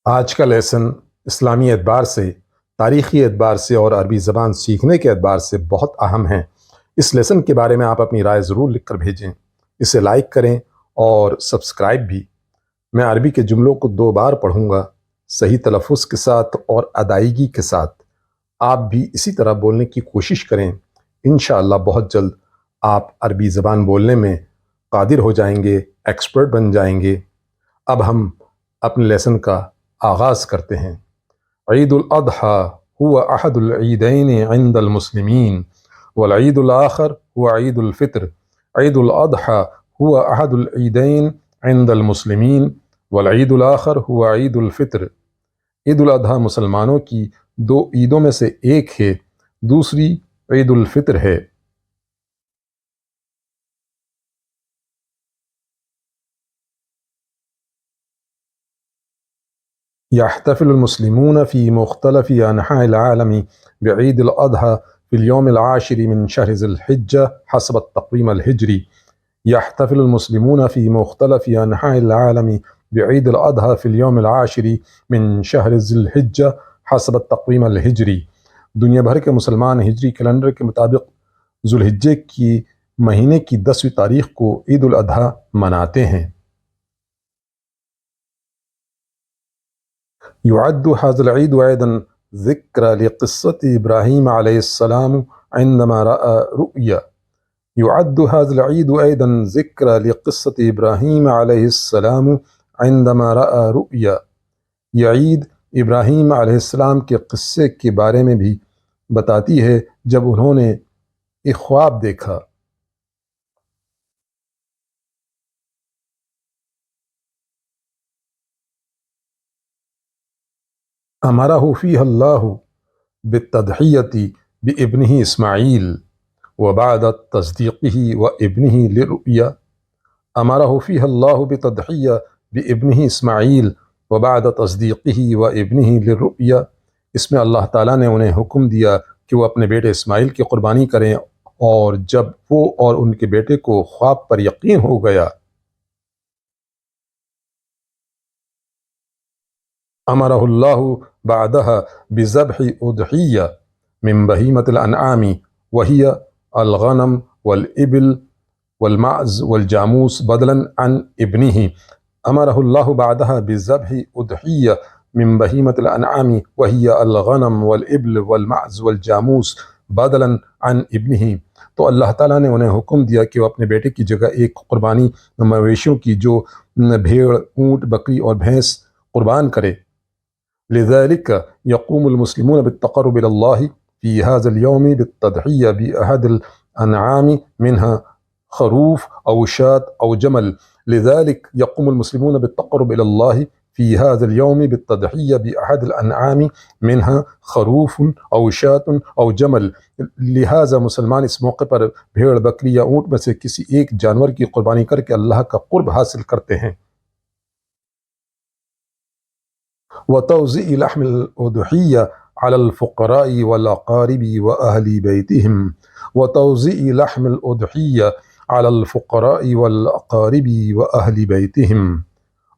آج کا لیسن اسلامی اعتبار سے، تاریخی اعتبار سے اور عربی زبان سیکھنے کے اعتبار سے بہت اہم ہے۔ اس لیسن کے بارے میں آپ اپنی رائے ضرور لکھ کر بھیجیں، اسے لائک کریں اور سبسکرائب بھی۔ میں عربی کے جملوں کو 2 بار پڑھوں گا، صحیح تلفظ کے ساتھ اور ادائیگی کے ساتھ۔ آپ بھی اسی طرح بولنے کی کوشش کریں، انشاءاللہ بہت جلد آپ عربی زبان بولنے میں قادر ہو جائیں گے، ایکسپرٹ بن جائیں گے۔ اب ہم اپنے لیسن کا آغاز کرتے ہیں۔ عید الاضحیٰ هو أحد العيدين عند المسلمين والعيد الآخر هو عيد الفطر۔ عيد الأضحى هو أحد العيدين عند المسلمين والعيد الآخر هو عيد الفطر۔ عید الاضحیٰ مسلمانوں کی 2 عیدوں میں سے ایک ہے، دوسری عید الفطر ہے۔ يحتفل المسلمون في مختلف أنحاء العالم بعيد الأضحى في اليوم العاشر من شهر ذي الحجة حسب التقويم الهجري. يحتفل المسلمون في مختلف أنحاء العالم بعيد الأضحى في اليوم العاشر من شهر ذي الحجة حسب التقويم الهجري۔ دنیا بھر کے مسلمان ہجری کیلنڈر کے مطابق ذوالحجہ کی مہینے کی 10ویں تاریخ کو عید الاضحیٰ مناتے ہیں۔ يعد هذا العيد أيضا ذكرى لقصة إبراهيم عليه السلام عندما رأى رؤيا. يعد هذا العيد أيضا ذكرى لقصة إبراهيم عليه السلام عندما رأى رؤيا۔ یہ عید ابراہیم علیہ السلام کے قصے کے بارے میں بھی بتاتی ہے جب انہوں نے ایک خواب دیکھا۔ أمره فيها الله بالتضحية بابنه إسماعيل وبعد تصديقه وابنه للرؤيا. أمره فيها الله بتضحية بابنه إسماعيل وبعد تصديقه وابنه للرؤيا۔ اس میں اللہ تعالیٰ نے انہیں حکم دیا کہ وہ اپنے بیٹے اسماعیل کی قربانی کریں، اور جب وہ اور ان کے بیٹے کو خواب پر یقین ہو گیا۔ أمره الله بعدها بذبح أضحية من بهيمة الأنعام وهي الغنم والإبل والمعز والجاموس بدلا عن ابنه. أمره الله بعدها بذبح أضحية من بهيمة الأنعام وهي الغنم والإبل والمعز والجاموس بدلا عن ابنه۔ تو اللہ تعالیٰ نے انہیں حکم دیا کہ وہ اپنے بیٹے کی جگہ ایک قربانی مویشیوں کی جو بھیڑ، اونٹ، بکری اور بھینس قربان کرے۔ لذلك يقوم المسلمون بالتقرب إلى الله في هذا اليوم بالتضحية بأحد الأنعام منها خروف أو شاة أو جمل. لذلك يقوم المسلمون بالتقرب إلى الله في هذا اليوم بالتضحية بأحد الأنعام منها خروف أو شاة أو جمل۔ لہذا مسلمان اس موقع پر بھیڑ، بکری یا اونٹ میں سے کسی ایک جانور کی قربانی کر کے اللہ کا قرب حاصل کرتے ہیں۔ وتوزيع لحم الأضحية على الفقراء والأقارب وأهل بيتهم. وتوزيع لحم الأضحية على الفقراء والأقارب وأهل بيتهم،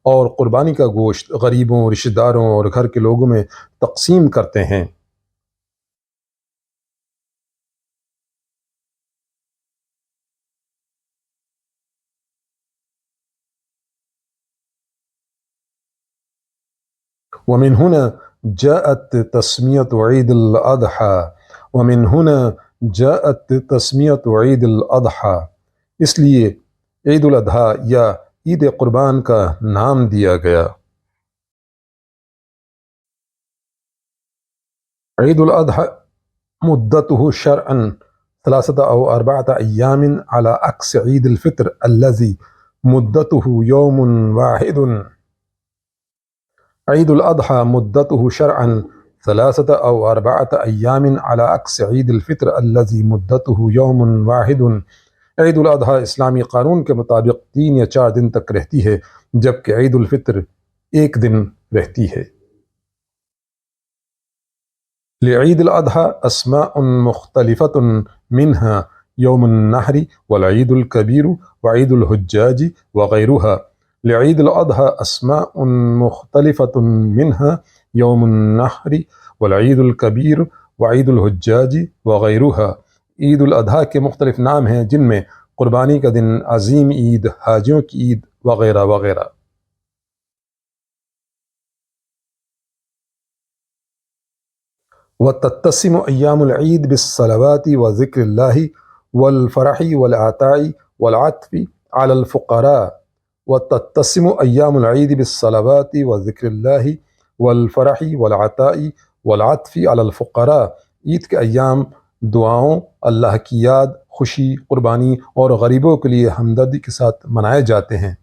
اور قربانی کا گوشت غریبوں، رشتہ داروں اور گھر کے لوگوں میں تقسیم کرتے ہیں۔ ومن هنا جاءت تسمية عيد الأضحى. ومن هنا جاءت تسمية عيد الأضحى، اس لیے عید الاضحیٰ یا عید قربان کا نام دیا گیا۔ عید الاضحیٰ مدته شرعا 3 أو 4 أيام على عكس عيد الفطر الذي مدته يوم واحد۔ عید الاضحیٰ مدته شرعا 3 أو 4 أيام على عكس عید الفطر الذي مدته يوم واحد۔ عید الاضحیٰ اسلامی قانون کے مطابق 3 یا 4 دن تک رہتی ہے، جبکہ عید الفطر 1 دن رہتی ہے۔ لعید الاضحیٰ اسماء مختلفة منها يوم النحر والعيد الكبير وعيد الحجاج وغيرها۔ لعيد الأضحى أسماء مختلفة منها يوم النحر والعيد الكبير وعيد الحجاج وغيرها. عید الاضحیٰ کے مختلف نام ہیں جن میں قربانی کا دن، عظیم عید، حاجیوں کی عید وغیرہ وغیرہ۔ وتتسم أيام العيد بالصلوات وذكر الله والفرح والعطاء والعطف على الفقراء. وتتسم أيام العيد بالصلوات وذكر الله والفرح والعطاء والعطف على الفقراء. عید کے ایام دعاؤں، اللہ کی یاد، خوشی، قربانی اور غریبوں کے لیے ہمدردی کے ساتھ منائے جاتے ہیں۔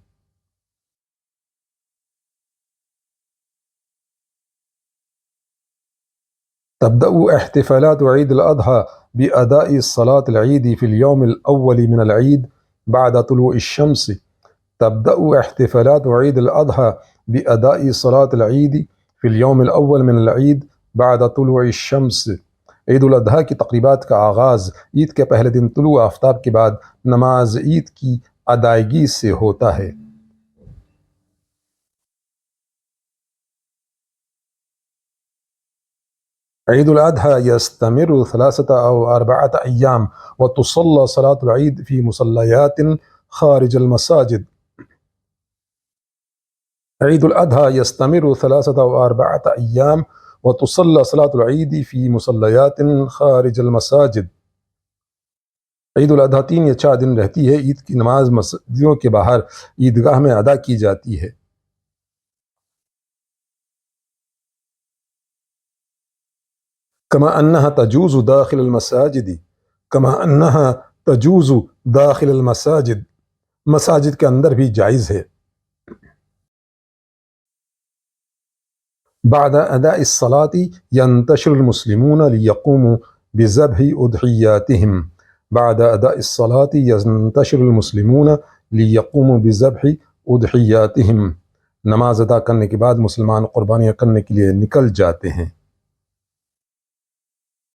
تبدأ احتفالات عيد الأضحى بأداء صلاة العيد في اليوم الأول من العيد بعد طلوع الشمس. تبدأ احتفالات عيد الأضحى بأداء صلاة العيد في اليوم الأول من العيد بعد طلوع الشمس. عید الاضحیٰ کی تقریبات کا آغاز عید کے پہلے دن طلوع آفتاب کے بعد نماز عید کی ادائیگی سے ہوتا ہے۔ عيد الأضحى يستمر 3 أو 4 أيام وتصلى صلاة العيد في مصليات خارج المساجد. عيد الأضحى يستمر 3 أو 4 أيام وتصلى صلاة العيد في مصليات خارج المساجد. عید الاضحیٰ 3 یا 4 دن رہتی ہے۔ عید کی نماز مسجدوں کے باہر عیدگاہ میں ادا کی جاتی ہے۔ كما أنها تجوز داخل المساجد، كما أنها تجوز داخل المساجد، مساجد کے اندر بھی جائز ہے۔ بعد أداء الصلاة ينتشر المسلمون ليقوموا بذبح أضحياتهم. بعد أداء الصلاة ينتشر المسلمون ليقوموا بذبح أضحياتهم. نماز ادا کرنے کے بعد مسلمان قربانیاں کرنے کے لیے نکل جاتے ہیں۔